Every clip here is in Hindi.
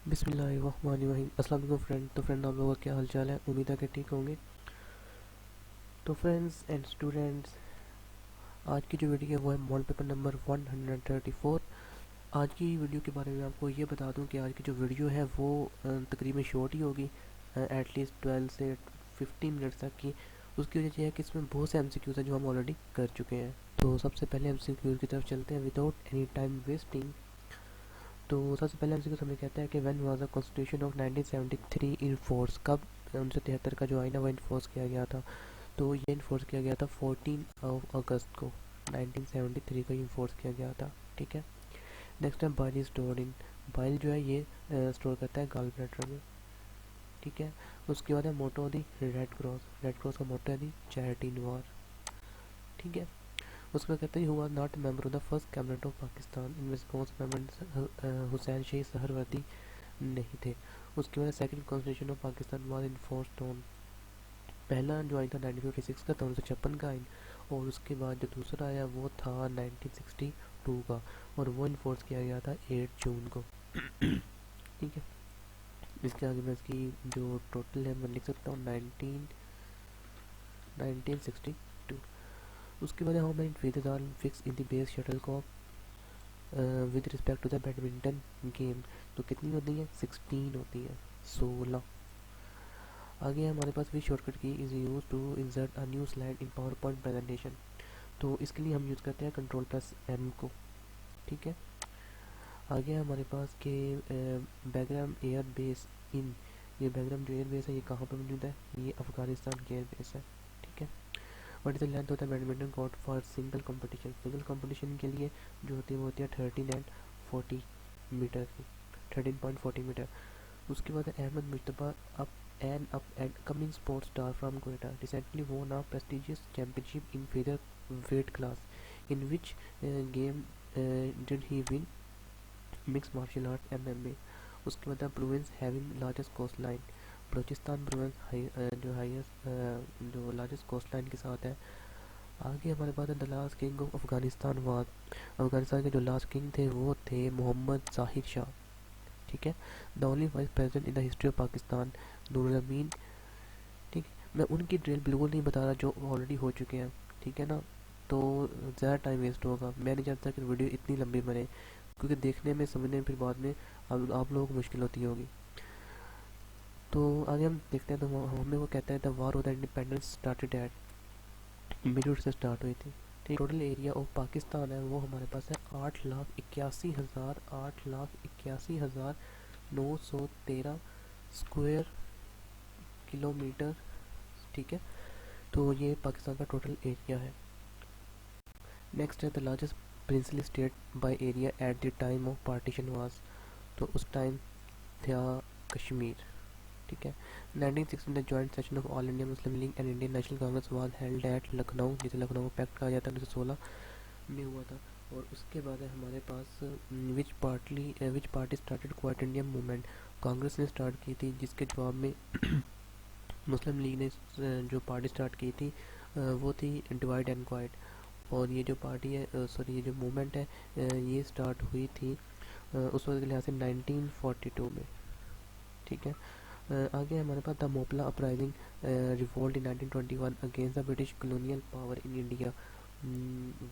बिस्मिल्लाहिर्रहमानिर्रहीम। अस्सलाम वालेकुम फ्रेंड। तो फ्रेंड, आप लोगों का क्या हाल चाल है? उम्मीद है कि ठीक होंगे। तो फ्रेंड्स एंड स्टूडेंट्स, आज की जो वीडियो है वो है मॉडल पेपर नंबर 134। आज की वीडियो के बारे में आपको ये बता दूं कि आज की जो वीडियो है वो तकरीबन शॉर्ट ही होगी, एटलीस्ट 12 से 15 मिनट्स तक की। उसकी वजह यह है कि इसमें बहुत से एमसीक्यूज हैं जो हम ऑलरेडी कर चुके हैं। तो सबसे पहले एमसीक्यूज की तरफ चलते हैं विदाउट एनी टाइम वेस्टिंग। तो सबसे पहले हमसे हमें कहता है कि when was the constitution of 1973 in force, कब 1973 का जो आईन है वो इन्फोर्स किया गया था? तो ये इन्फोर्स किया गया था 14 अगस्त को 1973 को इन्फोर्स किया गया था। ठीक है। नेक्स्ट है बाइल स्टोर्ड इन। बाइल जो है ये स्टोर करता है गॉल ब्लैडर में। ठीक है। उसके बाद है motto of the red cross. Red cross का मोटो है दी चैरिटी इन वॉर। ठीक है। उसके बाद कहते हैं हुआ not member of the first cabinet of Pakistan in response member Hussain Sheikh Suhrawardy नहीं थे। उसके बाद second constitution of Pakistan was enforced on. पहला जो आइन था 1956 का था, 1956 का आइन। और उसके बाद जो दूसरा आया वो था 1962 का, और वो इन्फोर्स किया गया था 8 जून को। ठीक है। इसके आगे मैं इसकी जो टोटल है मैं लिख सकता हूँ 1962। उसके बाद how many features are fixed in the base shuttlecock with respect to the badminton game? तो कितनी होती है? 16 होती है, 16। आगे हमारे पास भी shortcut key is use to insert a new slide in PowerPoint presentation. तो इसके लिए हम यूज़ करते हैं कंट्रोल प्लस एम को। ठीक है। आगे हमारे पास के बैकग्राम एयर बेस इन। ये बैकग्राम जो एयर बेस है ये कहाँ पर मौजूद है? ये अफगानिस्तान की एयर बेस है। ठीक है। व्हाट इज द लेंथ होता है badminton court for single competition? Single competition के लिए जो होती है वो होती है 13.40 मीटर की, 13.40 मीटर। उसके बाद Ahmad Mujtaba up and coming sports star from Quetta recently won a prestigious championship in feather weight class. In which game did he win? Mixed martial arts MMA. उसके बाद province having largest coast line. Balochistan province जो हाईएस्ट जो लार्जेस्ट कोस्ट लाइन के साथ है। आगे हमारे पास है the last king of Afghanistan was. Afghanistan के जो लास्ट किंग थे वो थे मोहम्मद जाहिर शाह। ठीक है। The only vice president in the history of Pakistan Nurul Amin. ठीक है। मैं उनकी ड्रिल बिल्कुल नहीं बता रहा जो ऑलरेडी हो चुके हैं। ठीक है ना। तो ज़्यादा टाइम वेस्ट होगा, मैं नहीं चाहता कि वीडियो इतनी लंबी बने, क्योंकि देखने में समझने में फिर बाद में आप लोगों को मुश्किल होती होगी। तो आगे हम देखते हैं। तो हमें वो कहता है the war of the independence started at, middle से स्टार्ट हुई थी। ठीक। टोटल एरिया ऑफ पाकिस्तान है वो हमारे पास है 8,81,913 स्क्वायर किलोमीटर। ठीक है। तो ये पाकिस्तान का टोटल एरिया है। नेक्स्ट है the largest princely state by area at the time of partition was. तो उस टाइम था कश्मीर। ठीक है। 1916 the joint session of all India Muslim league and Indian national Congress was held at Lucknow, जिसे लखनऊ पैक्ट कहा जाता है, 1916 में हुआ था। और उसके बाद है हमारे पास which party started quit India movement. Congress ने स्टार्ट की थी, जिसके जवाब में मुस्लिम लीग ने जो पार्टी स्टार्ट की थी वो थी डिवाइड एंड क्वाइट। और ये जो पार्टी है, सॉरी, ये जो मूवमेंट है ये स्टार्ट हुई थी उस वक्त के लिहाज से 1942 में। ठीक है। आगे हमारे पास the Moplah uprising revolt in 1921 against the British colonial power in India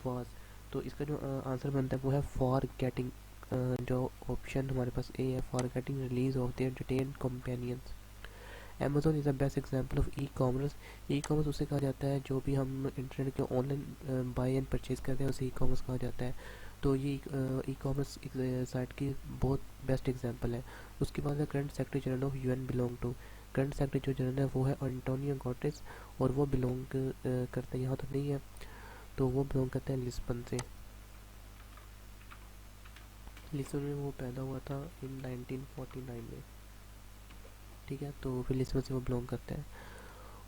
was. तो इसका जो आंसर बनता है वो है फॉर गेटिंग, जो ऑप्शन हमारे पास ए है, for getting release of their detain companions. Amazon is the best example of e commerce. E commerce उसे कहा जाता है जो भी हम इंटरनेट के ऑनलाइन बाय एंड परचेज करते हैं, उसे ई कॉमर्स कहा जाता है। तो ये ई कॉमर्स साइट की बहुत बेस्ट एग्जांपल है। उसके बाद है current secretary general of UN belong to. Current secretary जो जनरल है वो है एंटोनियो गुटेरेस, और वो बिलोंग करते हैं, यहाँ तो नहीं है, तो वो बिलोंग करते हैं लिस्बन से। लिस्बन में वो पैदा हुआ था इन 1949 में। ठीक है। तो फिर लिस्बन से वो बिलोंग करते हैं।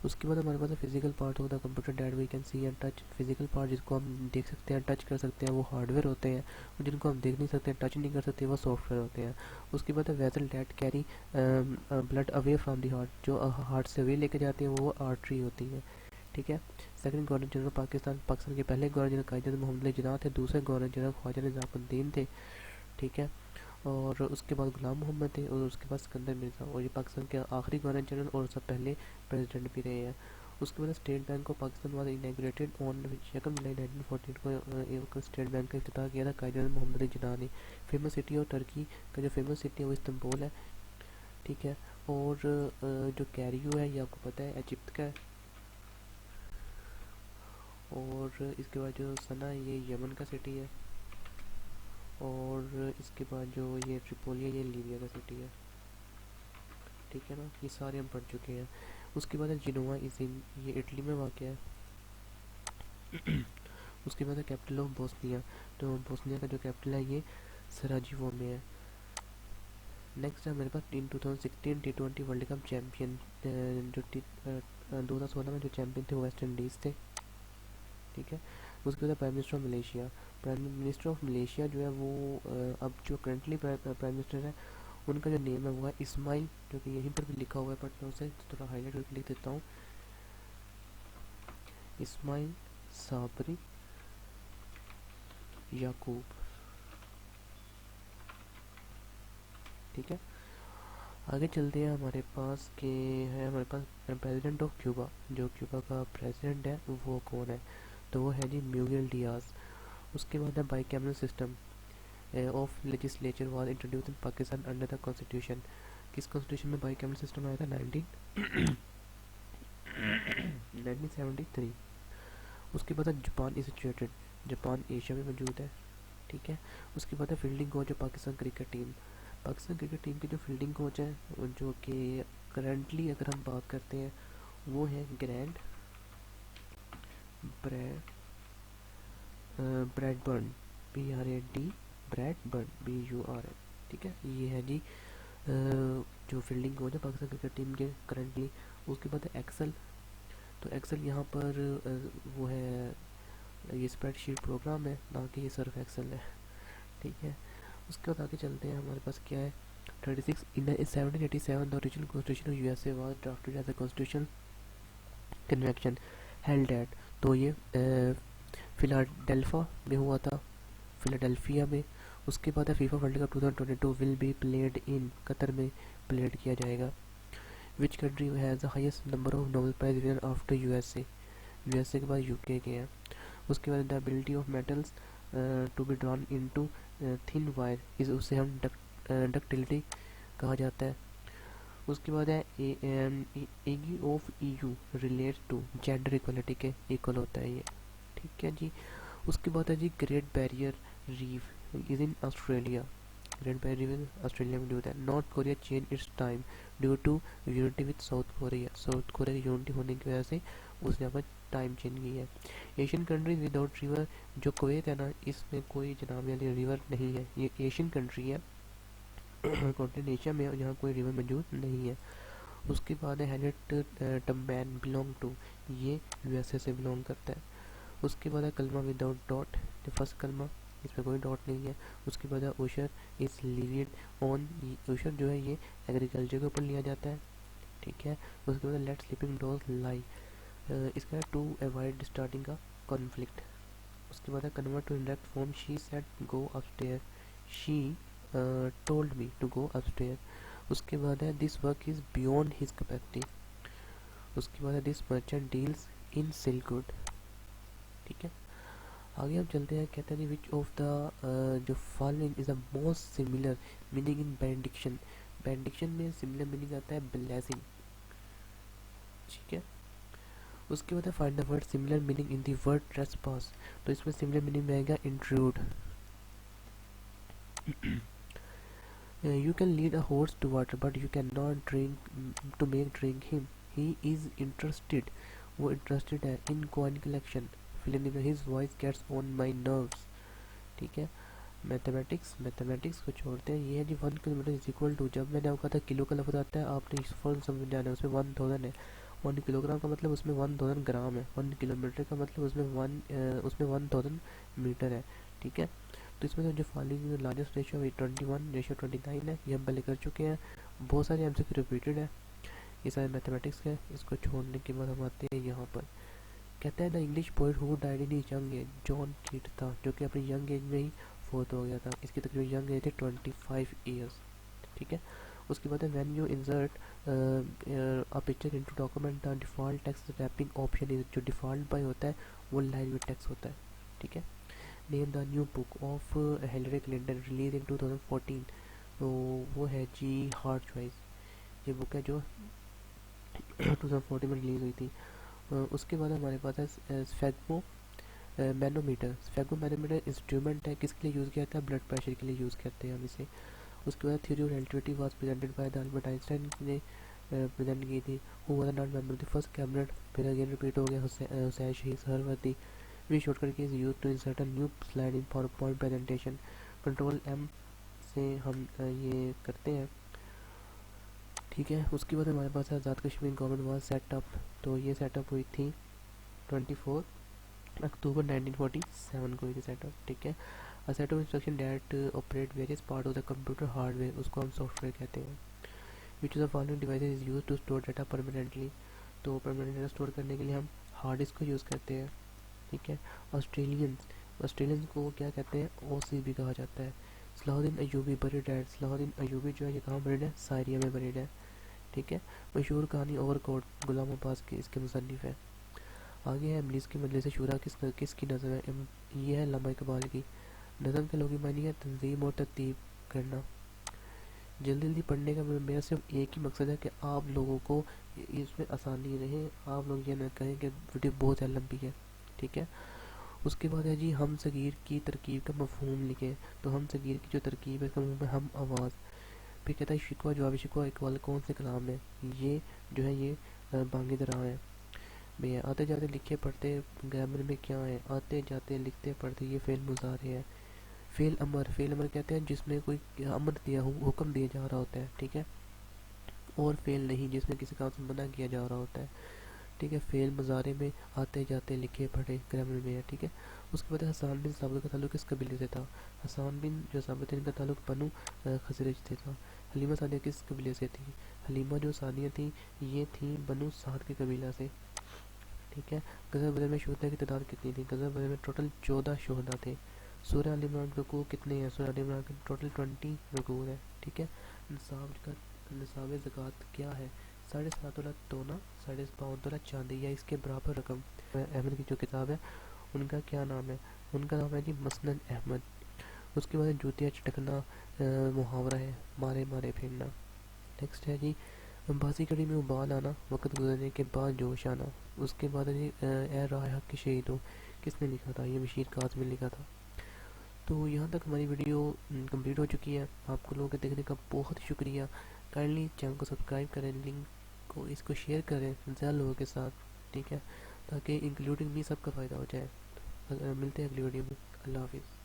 उसके बाद हमारे पास physical part of the computer that we can see and touch. Physical part जिसको हम देख सकते हैं, टच कर सकते हैं, वो हार्डवेयर होते हैं, और जिनको हम देख नहीं सकते, टच नहीं कर सकते, वो सॉफ्टवेयर होते हैं। उसके बाद vessel that carry blood away from the heart. जो हार्ट से अवे लेके जाती है वो आर्टरी होती है। ठीक है। Second governor general Pakistan. Pakistan के पहले गवर्नर जनरल कायद मोहम्मद अली जिन्ना थे। दूसरे गवर्नर जनरल ख्वाजा निज़ामुद्दीन थे। ठीक है। और उसके बाद गुलाम मोहम्मद थे और उसके बाद सिकंदर मिर्ज़ा, और ये पाकिस्तान के आखिरी गवर्नर जनरल और सब पहले प्रेसिडेंट भी रहे हैं। उसके बाद State Bank of Pakistan was inaugurated on 2 July 1914 को। एक स्टेट बैंक का इफ्तिताह किया था कायद मोहम्मद जिन्ना ने। फेमस सिटी और टर्की का जो फेमस सिटी है वो इस्तांबुल है, ठीक है। और जो कैरियो है ये आपको पता है इजिप्ट का है। और इसके बाद जो सना है ये यमन का सिटी है। और इसके बाद जो ये ट्रिपोली है ये लीबिया का सिटी है, ठीक है ना। ये सारे हम पढ़ चुके हैं। उसके बाद है जिनोवा इज इन, ये इटली में वाक़ है। उसके बाद है कैपिटल ऑफ बोस्निया, तो बोस्निया का जो कैपिटल है ये सराजीवो में है। नेक्स्ट है मेरे पास इन 2016 T20 वर्ल्ड कप चैम्पियन, जो 2016 में जो चैम्पियन थे वो वेस्ट इंडीज़ थे, ठीक है। उसके बाद prime minister of Malaysia. Prime minister of Malaysia जो है वो अब जो करंटली प्राइम मिनिस्टर है उनका जो नेम है वो है इस्माइल, जो कि यहीं पर भी लिखा हुआ है, बट मैं उसे थोड़ा हाईलाइट करके लिख देता हूँ। इस्माइल साबरी याकूब, ठीक है। आगे चलते हैं, हमारे पास के है हमारे पास प्रेसिडेंट ऑफ क्यूबा। जो क्यूबा का प्रेसिडेंट है वो कौन है, तो वो है जी म्यूगिल डियाज। उसके बाद है by cameral system of legislature was introduce in Pakistan under the constitution. किस कॉन्स्टिट्यूशन में बाई कैमरल सिस्टम आया था? 1973। उसके बाद है Japan is situated, Japan Asia में मौजूद है, ठीक है। उसके बाद है fielding coach of Pakistan cricket team. Pakistan cricket team के जो फील्डिंग कोच है जो कि करंटली अगर हम बात करते हैं वो है grand Brad Bradburn, BRAD Bradburn BURN, ठीक है। ये है जी जो फील्डिंग कोच है पाकिस्तान क्रिकेट टीम के करंटली। उसके बाद है एक्सेल, तो एक्सेल यहाँ पर वो है, ये स्प्रेडशीट प्रोग्राम है ना कि ये सर्फ एक्सेल है, ठीक है। उसके बाद आगे चलते हैं, हमारे पास क्या है 36 in 1787 the original constitution of USA was drafted as a constitution convention held at, तो ये फिलाडेल्फा में हुआ था, फिलाडेल्फिया में। उसके बाद है FIFA world cup 2022 will be played in, Qatar में प्लेड किया जाएगा। Which country has the highest number of Nobel prize winner after USA, USA के बाद यूके के हैं। उसके बाद the ability of metals to be drawn into thin wire is, उसे हम डक्टिलिटी कहा जाता है। उसके बाद है एगी of EU relates to gender equality के इक्वल होता है ये, ठीक है जी। उसके बाद है जी Great Barrier Reef is in Australia, Great Barrier Reef Australia में मौजूद है। North Korea change its time due to unity with South Korea, South Korea की यूनिटी होने की वजह से उसने अपना टाइम चेंज किया है। एशियन कंट्रीज विदाउट रिवर, जो कुवैत है ना इसमें कोई जनाब वाली रिवर नहीं है, ये एशियन कंट्री है कॉन्टिनेंट एशिया में, यहाँ कोई रिवर मौजूद नहीं है। उसके बाद है हैरियट टम्बैन बिलोंग टू, ये यूएसए से बिलोंग करता है। उसके बाद है कलमा विदाउट डॉट, जो फर्स्ट कलमा इसमें कोई डॉट नहीं है। उसके बाद है Osher is levied on, Osher जो है ये एग्रीकल्चर के ऊपर लिया जाता है, ठीक है। उसके बाद लेट स्लीपिंग डॉग्स लाई, इसका टू अवॉइड स्टार्टिंग का कॉन्फ्लिक्ट। उसके बाद है convert to indirect form she said go upstair, she told me to go upstair. उसके बाद है this work is beyond his capacity. उसके बाद है this merchant deals in silk good, ठीक है। आगे हम चलते हैं, कहते हैं विच ऑफ द जो following is the most similar meaning in benediction. Benediction में सिमिलर मीनिंग आता है ब्लेसिंग, ठीक है। उसके बाद है find the word similar meaning in the word trespass, तो इसमें सिमिलर मीनिंग में आएगा intrude. You can lead a horse to water but you cannot drink to make drink him. He is interested, वो interested है in coin collection, fill in the blank, his voice gets on my nerves, ठीक है। मैथमेटिक्स को छोड़ते हैं, ये है जी 1 किलोमीटर इज इक्वल टू, जब मैंने आपको कहा था किलो का लफ्ज़ आता है आपने इस फॉर्म समझ जाना है, उसमें 1000 है। 1 किलोग्राम का मतलब उसमें 1000 ग्राम है, 1 किलोमीटर का मतलब उसमें 1000 मीटर है, ठीक है। तो इसमें से जो फॉलोइंग लार्जेस्ट रेशियो 21 रेशियो 29 है, ये हम पहले कर चुके हैं। बहुत सारे एमसीक्यू रिपीटेड है, ये सारे मैथमेटिक्स के। इसको छोड़ने के बाद हम आते हैं यहाँ पर, कहता है the English poet who died in his young age, John कीट था, जो कि अपनी यंग एज में ही फोर्थ हो गया था। इसकी तकरीबन यंग एज है 25 ईयर्स। ठीक है। उसके बाद है when you insert a picture into document the default text wrapping option is, जो डिफ़ॉल्ट बाय होता है वो लाइन में टेक्स्ट होता है। ठीक है। Name the new book of Hillary Clinton release इन 2014, तो वो है जी हार्ड चॉइस। ये बुक है जो 2014 में रिलीज़ हुई थी। उसके बाद हमारे पास है स्फेग्मो मैनोमीटर। स्फेग्मो मैनोमीटर इंस्ट्रूमेंट है, किसके लिए यूज़ किया जाता है? ब्लड प्रेशर के लिए यूज़ करते हैं हम इसे। उसके बाद theory of relativity was presented by the Albert Einstein ने प्रेजेंट की थी। Who was not member of the first cabinet, फिर अगेन रिपीट हो गया, Hussain Shaheed Suhrawardy. We shortcut key is use to insert a new slide in PowerPoint presentation. Control M से हम ये करते हैं। ठीक है। उसके बाद हमारे पास Azad Kashmir government was setup, तो ये सेटअप हुई थी 24 अक्टूबर 1947 को हुई थी सेटअप। ठीक है। A set of instruction that operate various part of the computer hardware, उसको हम सॉफ्टवेयर कहते हैं। Which of the following devices is use to store data permanently, तो परमानेंट डाटा स्टोर करने के लिए हम हार्ड डिस्क को यूज़ करते हैं। ठीक है। ऑस्ट्रेलियंस, ऑस्ट्रेलियंस को क्या कहते हैं? ओसी भी कहा जाता है। सलाहुद्दीन अयूबी बरीड है, सलाहुद्दीन अयूबी जो है ये कहाँ बरीड है? साइरिया में बरीड है। ठीक है। मशहूर कहानी ओवरकोट गुलाम अब्बास की, इसके मुसन्निफ है। आगे है इब्लीस की मजलिस शूरा, किसकी नज़म है? ये है अल्लामा इकबाल की। नज़म के लोग मानी है तंजीम और तरतीब करना। जल्दी जल्दी पढ़ने का मेरा सिर्फ एक ही मकसद है कि आप लोगों को इसमें आसानी रहे, आप लोग ये ना कहें कि वीडियो बहुत ज़्यादा लंबी है। ठीक है। उसके बाद है जी हम सगीर की तरकीब का मफहूम लिखें, तो हम सगीर की जो तरकीब है इसका मफहूम है हम आवाज़। फिर कहता है शिकवा जवाब शिकवा इकबाल कौन से कलाम है? ये जो है ये बांगी दरा है। भैया आते जाते लिखे पढ़ते ग्रामर में क्या है? आते जाते लिखते पढ़ते, ये फेल मुजारे है। फेल अमर, फेल अमर कहते हैं जिसमें कोई अमर दिया हो, हुक्म दिया जा रहा होता है। ठीक है। और फेल नहीं, जिसमें किसी काम से मना किया जा रहा होता है। ठीक है। फेल मुजारे में आते जाते लिखे पढ़े ग्रामर में है। ठीक है। उसके बाद हसान बिन साबित का ताल्लुक किस कबीले से था? हसान बिन जो साबित है इनका ताल्लुक बनु खजरज से था। हलीमा सादिया किस कबीले से थी? हलीमा जो सादिया थी ये थी बनु साद के कबीला से। ठीक है। गज़ल बदर में शोहदा की तादाद कितनी थी? गज़ल बदर में टोटल 14 शोहदा थे। सूरह आल इमरान रुकू कितने हैं? सूरह आल इमरान के टोटल 20 रुकू है। ठीक है। निसाब का निसाब ज़कात क्या है? 7.5 तोला सोना, 5.5 तोला चांदी या इसके बराबर रकम। अहमद की जो किताब है उनका क्या नाम है? उनका नाम है जी मसनद अहमद। उसके बाद जूतिया चटकना मुहावरा है, मारे मारे फिरना। नेक्स्ट है जी बासी कड़ी में उबाल आना, वक्त गुजरने के बाद जोश आना। उसके बाद है जी ए राह हक के शहीद हो, किसने लिखा था? ये बशीर काज़मी ने लिखा था। तो यहाँ तक हमारी वीडियो कंप्लीट हो चुकी है। आपको लोगों के देखने का बहुत शुक्रिया। काइंडली चैनल को सब्सक्राइब करें, लिंक को इसको शेयर करें ज़्यादा लोगों के साथ। ठीक है। ताकि इंक्लूडिंग भी सबका फ़ायदा हो जाए। मिलते हैं अगली वीडियो में। अल्लाह हाफिज़।